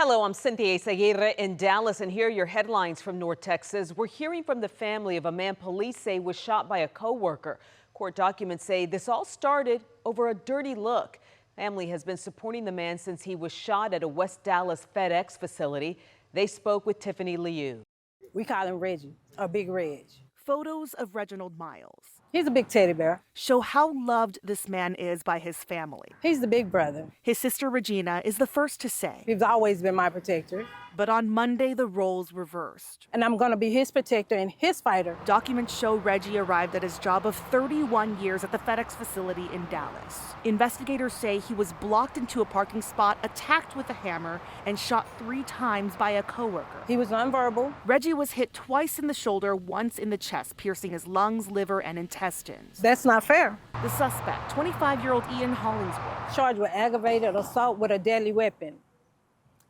Hello, I'm Cynthia Seguirre in Dallas, and here are your headlines from North Texas. We're hearing from the family of a man police say was shot by a co-worker. Court documents say this all started over a dirty look. Family has been supporting the man since he was shot at a West Dallas FedEx facility. They spoke with Tiffany Liu. We call him Reggie, or Big Reg. Photos of Reginald Miles He's a big teddy bear. show how loved this man is by his family. He's the big brother. His sister Regina is the first to say. He's always been my protector. But on Monday, the roles reversed. And I'm gonna be his protector and his fighter. Documents show Reggie arrived at his job of 31 years at the FedEx facility in Dallas. Investigators say he was blocked into a parking spot, attacked with a hammer, and shot 3 times by a coworker. He was nonverbal. Reggie was hit twice in the shoulder, once in the chest, piercing his lungs, liver, and intestines. That's not fair. The suspect, 25-year-old Ian Hollingsworth. Charged with aggravated assault with a deadly weapon.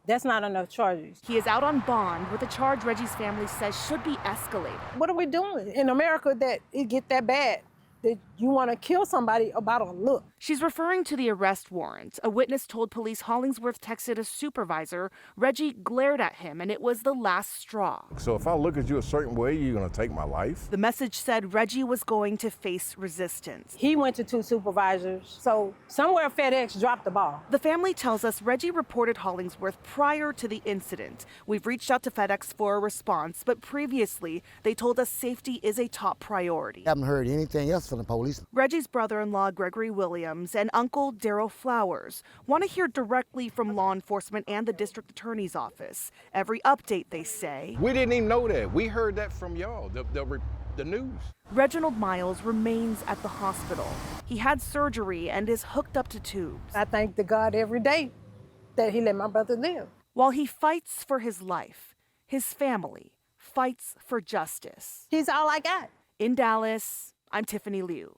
That's not enough charges. He is out on bond with a charge Reggie's family says should be escalated. What are we doing in America that it get that bad? That you want to kill somebody about a look? She's referring to the arrest warrant. A witness told police Hollingsworth texted a supervisor. Reggie glared at him, and it was the last straw. So if I look at you a certain way, you're going to take my life? The message said Reggie was going to face resistance. He went to 2 supervisors, so somewhere FedEx dropped the ball. The family tells us Reggie reported Hollingsworth prior to the incident. We've reached out to FedEx for a response, but previously they told us safety is a top priority. Haven't heard anything else from the police. Reggie's brother-in-law, Gregory Williams, and uncle, Daryl Flowers, want to hear directly from law enforcement and the district attorney's office. Every update, they say. We didn't even know that. We heard that from y'all, the news. Reginald Miles remains at the hospital. He had surgery and is hooked up to tubes. I thank the God every day that he let my brother live. While he fights for his life, his family fights for justice. He's all I got. In Dallas, I'm Tiffany Liu.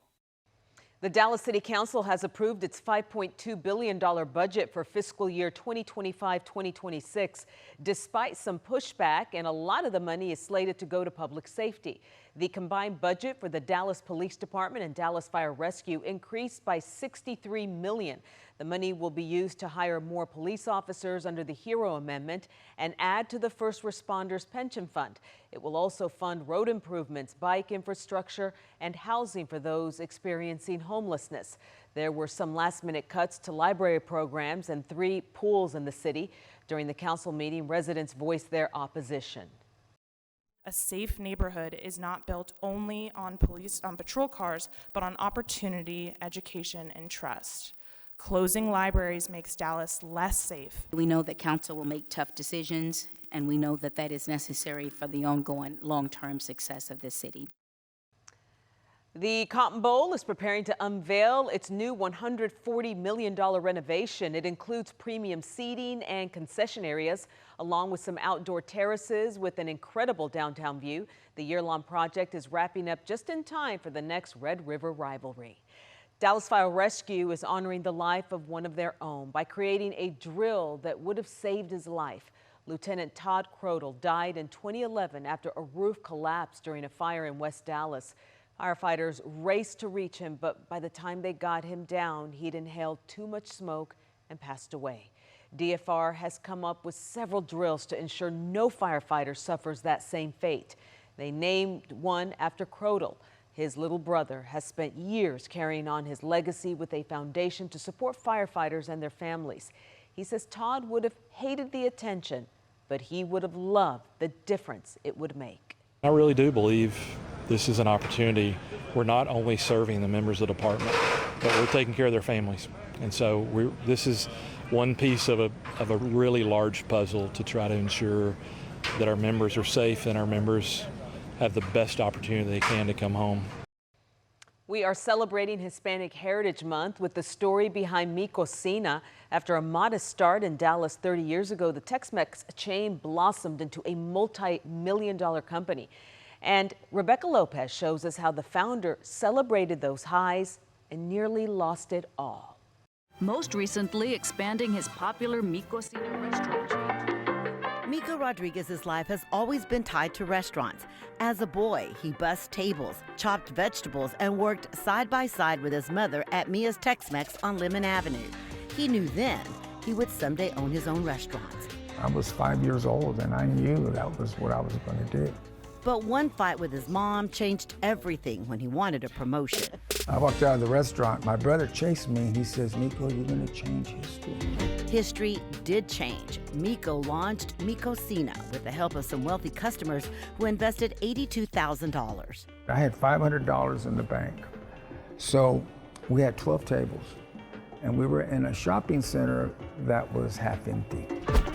The Dallas City Council has approved its $5.2 billion budget for fiscal year 2025-2026, despite some pushback, and a lot of the money is slated to go to public safety. The combined budget for the Dallas Police Department and Dallas Fire Rescue increased by $63 million. The money will be used to hire more police officers under the HERO Amendment and add to the First Responders Pension Fund. It will also fund road improvements, bike infrastructure, and housing for those experiencing homelessness. There were some last-minute cuts to library programs and 3 pools in the city. During the council meeting, residents voiced their opposition. A safe neighborhood is not built only on patrol cars, but on opportunity, education, and trust. Closing libraries makes Dallas less safe. We know that council will make tough decisions, and we know that that is necessary for the ongoing long-term success of this city. The Cotton Bowl is preparing to unveil its new $140 million renovation. It includes premium seating and concession areas, along with some outdoor terraces with an incredible downtown view. The year-long project is wrapping up just in time for the next Red River rivalry. Dallas Fire Rescue is honoring the life of one of their own by creating a drill that would have saved his life. Lieutenant Todd Crodel died in 2011 after a roof collapsed during a fire in West Dallas. Firefighters raced to reach him, but by the time they got him down, he'd inhaled too much smoke and passed away. DFR has come up with several drills to ensure no firefighter suffers that same fate. They named one after Crodel. His little brother has spent years carrying on his legacy with a foundation to support firefighters and their families. He says Todd would have hated the attention, but he would have loved the difference it would make. I really do believe this is an opportunity. We're not only serving the members of the department, but we're taking care of their families. And so this is one piece of a really large puzzle to try to ensure that our members are safe and our members have the best opportunity they can to come home. We are celebrating Hispanic Heritage Month with the story behind Mi Cocina. After a modest start in Dallas 30 years ago, the Tex-Mex chain blossomed into a multi-million-dollar company. And Rebecca Lopez shows us how the founder celebrated those highs and nearly lost it all. Most recently expanding his popular Mi Cocina restaurant chain. Miko Rodriguez's life has always been tied to restaurants. As a boy, he bussed tables, chopped vegetables, and worked side by side with his mother at Mia's Tex-Mex on Lemon Avenue. He knew then he would someday own his own restaurants. I was 5 years old and I knew that was what I was going to do. But one fight with his mom changed everything when he wanted a promotion. I walked out of the restaurant. My brother chased me and he says, Miko, you're going to change history. History did change. Miko launched Mi Cocina with the help of some wealthy customers who invested $82,000. I had $500 in the bank. So we had 12 tables and we were in a shopping center that was half empty.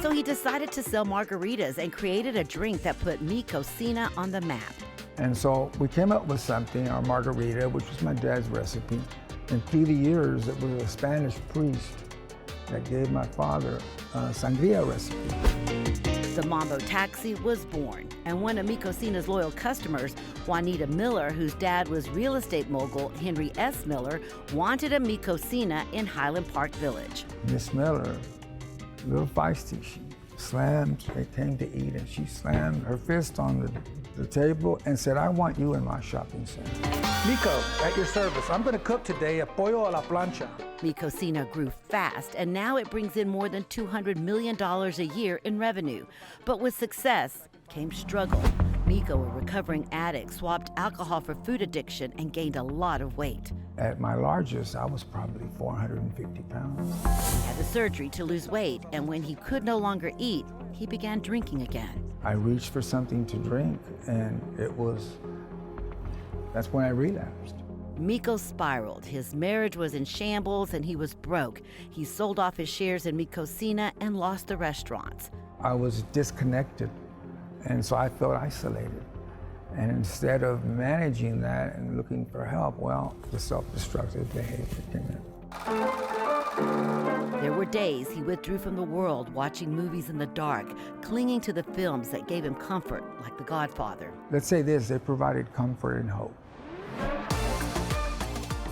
So he decided to sell margaritas and created a drink that put Mi Cocina on the map. And so we came up with something, our margarita, which was my dad's recipe. And through the years, it was a Spanish priest that gave my father a sangria recipe. The Mambo Taxi was born, and one of Mi Cocina's loyal customers, Juanita Miller, whose dad was real estate mogul Henry S. Miller, wanted a Mi Cocina in Highland Park Village. Miss Miller, a little feisty, she slammed, they came to eat, and she slammed her fist on the table and said, I want you in my shopping center. Miko, at your service. I'm going to cook today a pollo a la plancha. Mi Cocina grew fast, and now it brings in more than $200 million a year in revenue. But with success came struggle. Miko, a recovering addict, swapped alcohol for food addiction and gained a lot of weight. At my largest, I was probably 450 pounds. He had the surgery to lose weight, and when he could no longer eat, he began drinking again. I reached for something to drink, and that's when I relapsed. Miko spiraled. His marriage was in shambles and he was broke. He sold off his shares in Mi Cocina and lost the restaurants. I was disconnected, and so I felt isolated. And instead of managing that and looking for help, well, the self-destructive behavior came in. There were days he withdrew from the world, watching movies in the dark, clinging to the films that gave him comfort, like The Godfather. Let's say this, they provided comfort and hope.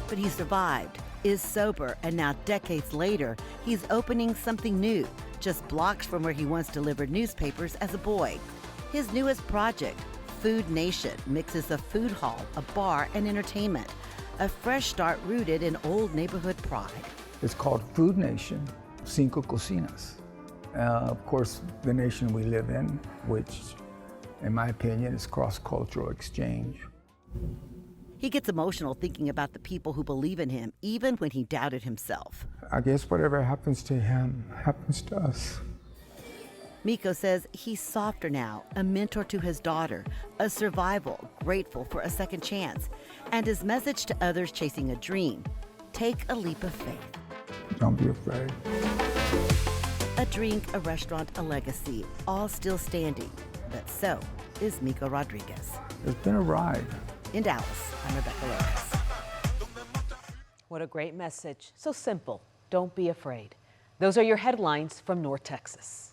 But he survived, is sober, and now decades later, he's opening something new, just blocks from where he once delivered newspapers as a boy. His newest project, Food Nation, mixes a food hall, a bar, and entertainment. A fresh start rooted in old neighborhood pride. It's called Food Nation, 5 Cocinas. Of course, the nation we live in, which, in my opinion, is cross-cultural exchange. He gets emotional thinking about the people who believe in him, even when he doubted himself. I guess whatever happens to him happens to us. Miko says he's softer now, a mentor to his daughter, a survival, grateful for a second chance, and his message to others chasing a dream: take a leap of faith. Don't be afraid. A drink, a restaurant, a legacy, all still standing. But so is Miko Rodriguez. It's been a ride. In Dallas, I'm Rebecca Lopez. What a great message. So simple. Don't be afraid. Those are your headlines from North Texas.